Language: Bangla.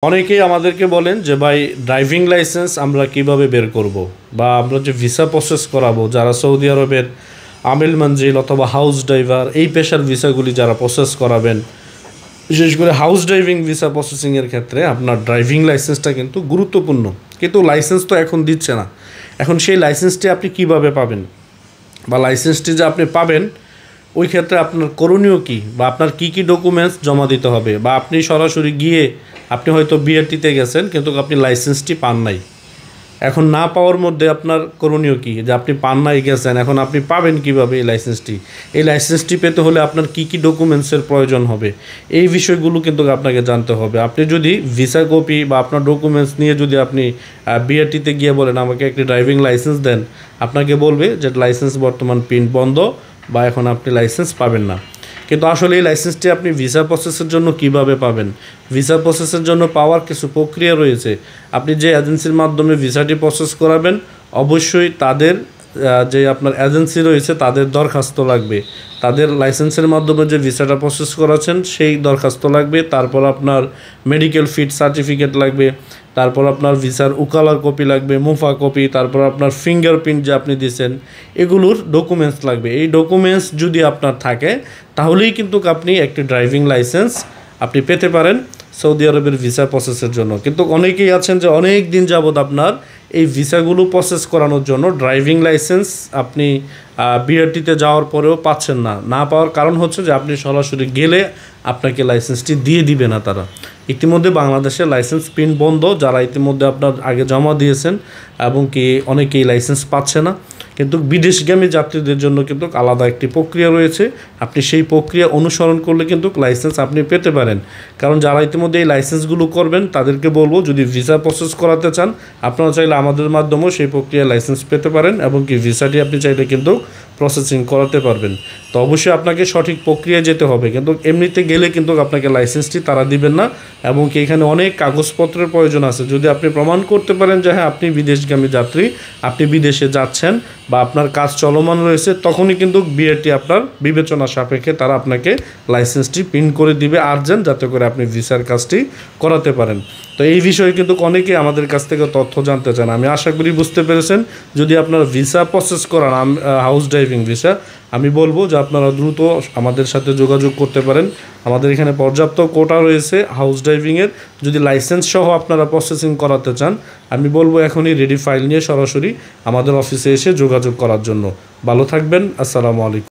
অনেকেই আমাদেরকে বলেন যে ভাই ড্রাইভিং লাইসেন্স আমরা কিভাবে বের করব বা আমরা যে ভিসা প্রসেস করাবো যারা সৌদি আরবের আমিল মঞ্জিল অথবা হাউস ড্রাইভার এই পেশার ভিসাগুলি যারা প্রসেস করাবেন, বিশেষ করে হাউস ড্রাইভিং ভিসা প্রসেসিংয়ের ক্ষেত্রে আপনার ড্রাইভিং লাইসেন্সটা কিন্তু গুরুত্বপূর্ণ। কিন্তু লাইসেন্স তো এখন দিচ্ছে না। এখন সেই লাইসেন্সটি আপনি কিভাবে পাবেন বা লাইসেন্সটি যে আপনি পাবেন ওই ক্ষেত্রে আপনার করণীয় কী বা আপনার কী কী ডকুমেন্টস জমা দিতে হবে, বা আপনি সরাসরি গিয়ে আপনি হয়তো বিআরটিতে গেছেন কিন্তু আপনি লাইসেন্সটি পান নাই। এখন না পাওয়ার মধ্যে আপনার করণীয় কী, যে আপনি পান নাই গেছেন, এখন আপনি পাবেন কিভাবে এই লাইসেন্সটি? এই লাইসেন্সটি পেতে হলে আপনার কী কী ডকুমেন্টসের প্রয়োজন হবে, এই বিষয়গুলো কিন্তু আপনাকে জানতে হবে। আপনি যদি ভিসা কপি বা আপনার ডকুমেন্টস নিয়ে যদি আপনি বিআরটিতে গিয়ে বলেন আমাকে একটি ড্রাইভিং লাইসেন্স দেন, আপনাকে বলবে যে লাইসেন্স বর্তমান প্রিন্ট বন্ধ বা এখন আপনি লাইসেন্স পাবেন না। কিন্তু আসলে এই লাইসেন্সটি আপনি ভিসা প্রসেসের জন্য কিভাবে পাবেন? ভিসা প্রসেসের জন্য পাওয়ার কিছু প্রক্রিয়া রয়েছে। আপনি যে এজেন্সির মাধ্যমে ভিসাটি প্রসেস করাবেন অবশ্যই তাদের যে আপনার এজেন্সি রয়েছে তাদের দরখাস্ত লাগবে, তাদের লাইসেন্সের মাধ্যমে যে ভিসাটা প্রসেস করাচ্ছেন সেই দরখাস্ত লাগবে। তারপর আপনার মেডিকেল ফিট সার্টিফিকেট লাগবে, তারপর আপনার ভিসার উকালার কপি লাগবে, মুফা কপি, তারপর আপনার ফিঙ্গারপ্রিন্ট যে আপনি দিয়েছেন এগুলোর ডকুমেন্টস লাগবে। এই ডকুমেন্টস যদি আপনার থাকে তাহলেই কিন্তু আপনি একটি ড্রাইভিং লাইসেন্স আপনি পেতে পারেন সৌদি আরবের ভিসা প্রসেসের জন্য। কিন্তু অনেকেই আছেন যে অনেক দিন যাবত আপনার এই ভিসাগুলো প্রসেস করানোর জন্য ড্রাইভিং লাইসেন্স আপনি বিআরটিতে যাওয়ার পরেও পাচ্ছেন না। না পাওয়ার কারণ হচ্ছে যে আপনি সরাসরি গেলে আপনাকে লাইসেন্সটি দিয়ে দিবে না তারা। ইতিমধ্যে বাংলাদেশে লাইসেন্স প্রিন্ট বন্ধ, যারা ইতিমধ্যে আপনার আগে জমা দিয়েছেন এবং কি অনেকেই লাইসেন্স পাচ্ছে না। কিন্তু বিদেশগামী যাত্রীদের জন্য কিন্তু আলাদা একটি প্রক্রিয়া রয়েছে, আপনি সেই প্রক্রিয়া অনুসরণ করলে কিন্তু লাইসেন্স আপনি পেতে পারেন। কারণ যারা ইতিমধ্যে এই লাইসেন্সগুলো করবেন তাদেরকে বলবো যদি ভিসা প্রসেস করাতে চান আপনারা চাইলে আমাদের মাধ্যমেও সেই প্রক্রিয়া লাইসেন্স পেতে পারেন এবং কি ভিসাটি আপনি চাইলে কিন্তু প্রসেসিং করাতে পারবেন। তো অবশ্যই আপনাকে সঠিক প্রক্রিয়ায় যেতে হবে, কিন্তু এমনিতে গেলে কিন্তু আপনাকে লাইসেন্সটি তারা দিবেন না এবং কি এখানে অনেক কাগজপত্রের প্রয়োজন আছে। যদি আপনি প্রমাণ করতে পারেন যে হ্যাঁ আপনি বিদেশগামী যাত্রী, আপনি বিদেশে যাচ্ছেন বা আপনার কাজ চলমান রয়েছে, তখনই কিন্তু বিআরটি আপনার বিবেচনা সাপেক্ষে তারা আপনাকে লাইসেন্সটি প্রিন্ট করে দিবে আর্জেন্ট, যাতে করে আপনি ভিসার কাজটি করাতে পারেন। তো এই বিষয়ে কিন্তু অনেকেই আমাদের কাছ থেকে তথ্য জানতে চান। আমি আশা করি বুঝতে পেরেছেন। যদি আপনার ভিসা প্রসেস করান হাউস ড্রাইভিং ভিসা, আমি বলবো যে আপনারা দ্রুত আমাদের সাথে যোগাযোগ করতে পারেন। আমাদের এখানে পর্যাপ্ত কোটা রয়েছে হাউস ড্রাইভিংয়ের। যদি লাইসেন্স সহ আপনারা প্রসেসিং করাতে চান আমি বলবো এখনই রেডি ফাইল নিয়ে সরাসরি আমাদের অফিসে এসে যোগাযোগ করার জন্য। ভালো থাকবেন। আসসালামু আলাইকুম।